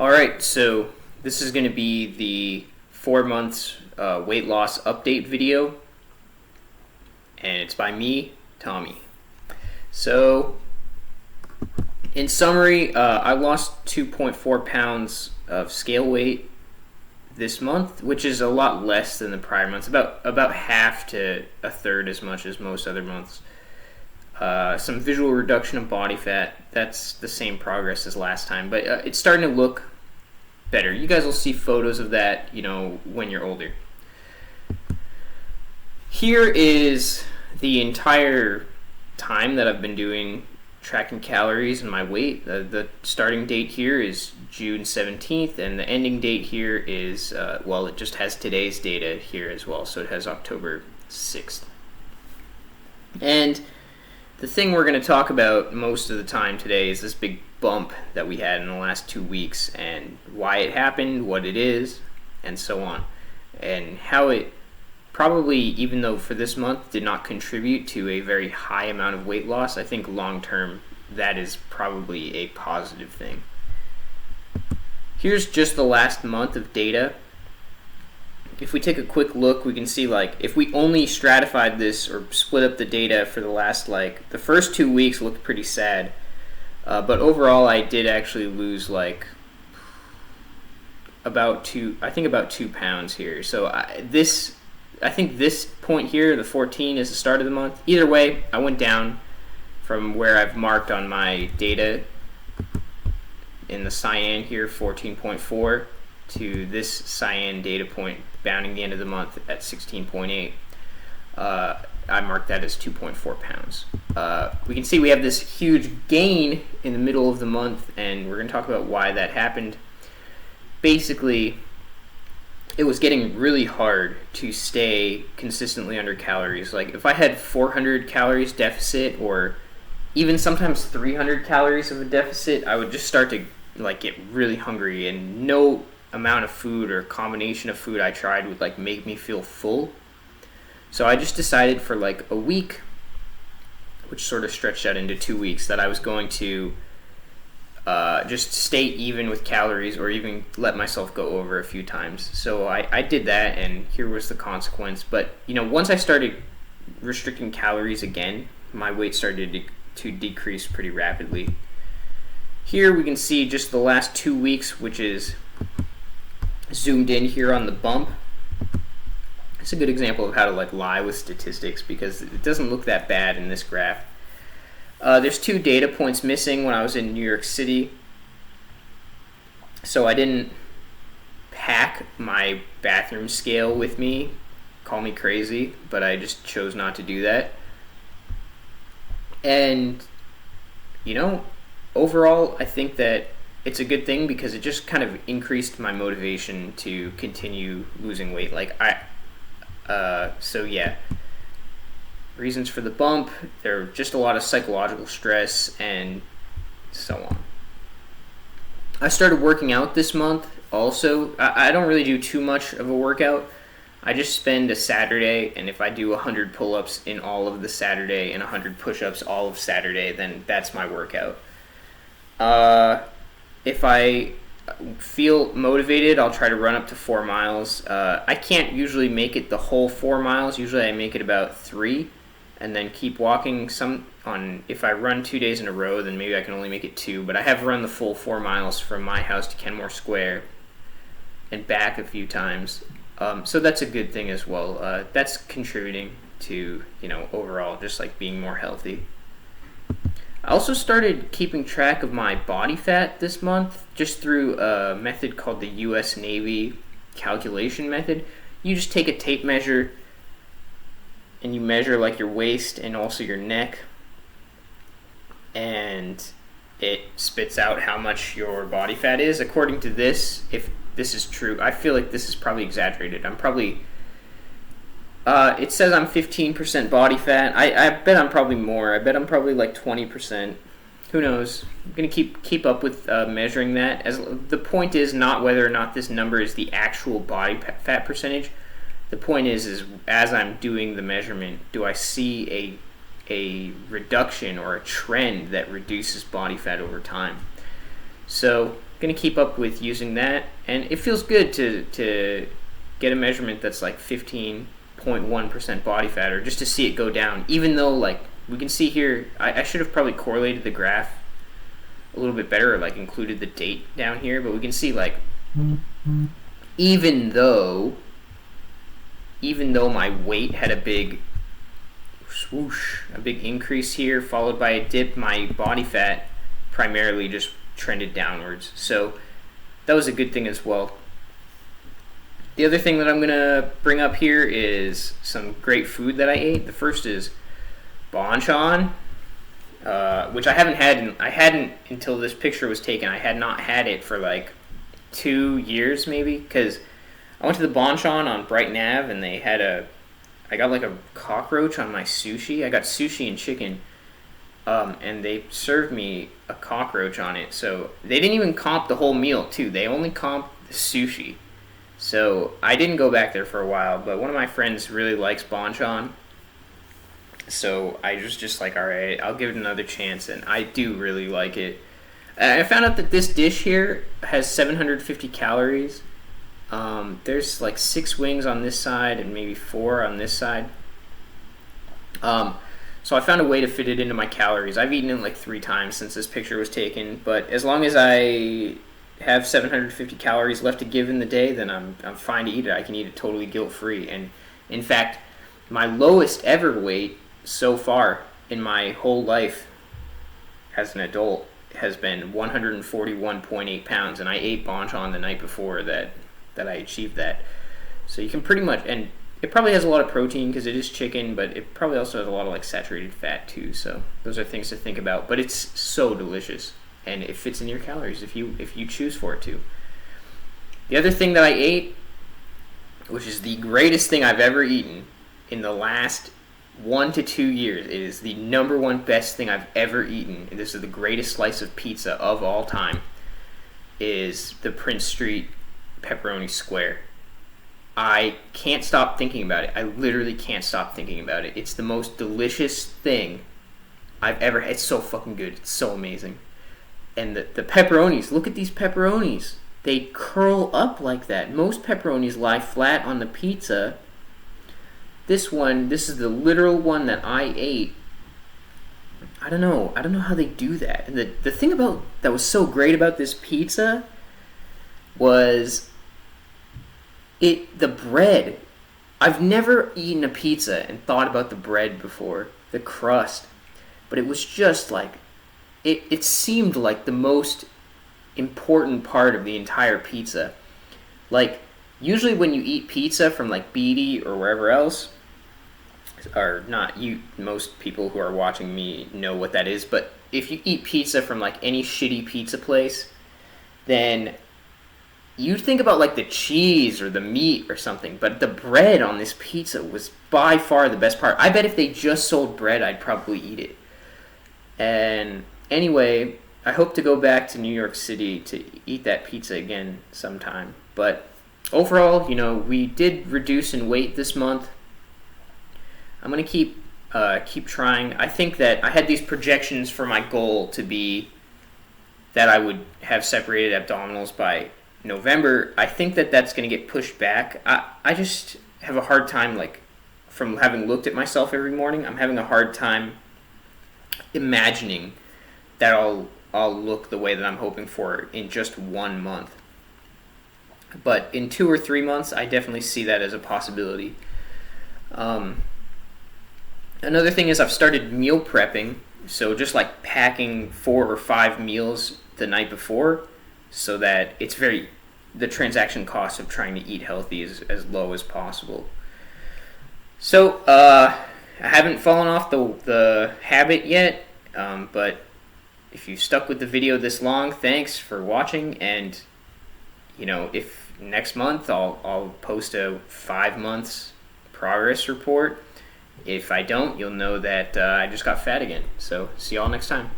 Alright, so this is going to be the 4 months weight loss update video, and it's by me, Tommy. So, in summary, I lost 2.4 pounds of scale weight this month, which is a lot less than the prior months, about half to a third as much as most other months. Some visual reduction of body fat, that's the same progress as last time, but it's starting to look better. You guys will see photos of that, when you're older. Here is the entire time that I've been doing tracking calories and my weight. The starting date here is June 17th, and the ending date here is, it just has today's data here as well, so it has October 6th. And the thing we're going to talk about most of the time today is this big bump that we had in the last 2 weeks, and why it happened, what it is, and so on. And how it probably, even though for this month did not contribute to a very high amount of weight loss, I think long term that is probably a positive thing. Here's just the last month of data. If we take a quick look, we can see, if we only stratified this or split up the data for the last, the first 2 weeks looked pretty sad. But overall, I did actually lose, about 2 pounds here. So I think this point here, the 14, is the start of the month. Either way, I went down from where I've marked on my data in the cyan here, 14.4, to this cyan data point bounding the end of the month at 16.8. I marked that as 2.4 pounds. We can see we have this huge gain in the middle of the month, and we're going to talk about why that happened. Basically, it was getting really hard to stay consistently under calories. If I had 400 calories deficit, or even sometimes 300 calories of a deficit, I would just start to get really hungry, and no amount of food or combination of food I tried would make me feel full. So I just decided for a week, which sort of stretched out into 2 weeks, that I was going to just stay even with calories, or even let myself go over a few times. So I did that, and here was the consequence. But once I started restricting calories again, my weight started to decrease pretty rapidly. Here we can see just the last 2 weeks, which is zoomed in here on the bump. It's a good example of how to lie with statistics, because it doesn't look that bad in this graph. There's 2 data points missing when I was in New York City, so I didn't pack my bathroom scale with me. Call me crazy, but I just chose not to do that. And overall, I think that it's a good thing, because it just kind of increased my motivation to continue losing weight. So yeah, reasons for the bump, there are just a lot of psychological stress and so on. I started working out this month also. I don't really do too much of a workout. I just spend a Saturday, and if I do 100 pull-ups in all of the Saturday and 100 push-ups all of Saturday, then that's my workout. If I feel motivated, I'll try to run up to 4 miles. I can't usually make it the whole 4 miles. Usually I make it about 3 and then keep walking. If I run 2 days in a row, then maybe I can only make it 2, but I have run the full 4 miles from my house to Kenmore Square and back a few times. So that's a good thing as well. That's contributing to, overall just being more healthy. I also started keeping track of my body fat this month just through a method called the U.S. Navy calculation method. You just take a tape measure and you measure your waist and also your neck, and it spits out how much your body fat is. According to this, if this is true, I feel like this is probably exaggerated. It says I'm 15% body fat. I bet I'm probably more. I bet I'm probably 20%. Who knows? I'm going to keep up with measuring that. As the point is not whether or not this number is the actual body fat percentage. The point is as I'm doing the measurement, do I see a reduction or a trend that reduces body fat over time? So gonna keep up with using that, and it feels good to get a measurement that's like 15.1% body fat, or just to see it go down. Even though, like, we can see here, I should have probably correlated the graph a little bit better, or like included the date down here, but we can see, like, even though my weight had a big swoosh, a big increase here, followed by a dip, my body fat primarily just trended downwards. So that was a good thing as well. The other thing that I'm gonna bring up here is some great food that I ate. The first is bonchon, which I hadn't until this picture was taken. I had not had it for like 2 years maybe, because I went to the bonchon on Brighton Ave, and I got like a cockroach on my sushi. I got sushi and chicken, and they served me a cockroach on it. So they didn't even comp the whole meal too. They only comped the sushi. So I didn't go back there for a while, but one of my friends really likes bonchon. So I was just like, all right, I'll give it another chance, and I do really like it. I found out that this dish here has 750 calories. There's like 6 wings on this side and maybe 4 on this side. So I found a way to fit it into my calories. I've eaten it like 3 times since this picture was taken, but as long as I have 750 calories left to give in the day, then I'm fine to eat it. I can eat it totally guilt-free. And in fact, my lowest ever weight so far in my whole life as an adult has been 141.8 pounds, and I ate bonchon the night before that I achieved that. So you can pretty much, and it probably has a lot of protein because it is chicken, but it probably also has a lot of like saturated fat too. So those are things to think about. But it's so delicious, and it fits in your calories if you choose for it to. The other thing that I ate, which is the greatest thing I've ever eaten in the last 1 to 2 years, it is the number one best thing I've ever eaten, and this is the greatest slice of pizza of all time, is the Prince Street pepperoni square. I can't stop thinking about it. I literally can't stop thinking about it. It's the most delicious thing I've ever had. It's so fucking good. It's so amazing. And the pepperonis, look at these pepperonis. They curl up like that. Most pepperonis lie flat on the pizza. This is the literal one that I ate. I don't know how they do that. And the thing that was so great about this pizza was the bread. I've never eaten a pizza and thought about the bread before, the crust. But it was just like, it seemed like the most important part of the entire pizza. Like, usually when you eat pizza from like Beatty or wherever else, or not you, most people who are watching me know what that is, but if you eat pizza from like any shitty pizza place, then you think about like the cheese or the meat or something, but the bread on this pizza was by far the best part. I bet if they just sold bread, I'd probably eat it. And anyway, I hope to go back to New York City to eat that pizza again sometime. But overall, we did reduce in weight this month. I'm going to keep trying. I think that I had these projections for my goal to be that I would have separated abdominals by November. I think that that's going to get pushed back. I just have a hard time, like, from having looked at myself every morning, I'm having a hard time imagining that I'll look the way that I'm hoping for in just 1 month. But in 2 or 3 months, I definitely see that as a possibility. Another thing is I've started meal prepping, so just like packing 4 or 5 meals the night before, so that the transaction cost of trying to eat healthy is as low as possible. So I haven't fallen off the habit yet, but if you stuck with the video this long, thanks for watching. And if next month I'll post a 5 months progress report. If I don't, you'll know that I just got fat again. So see y'all next time.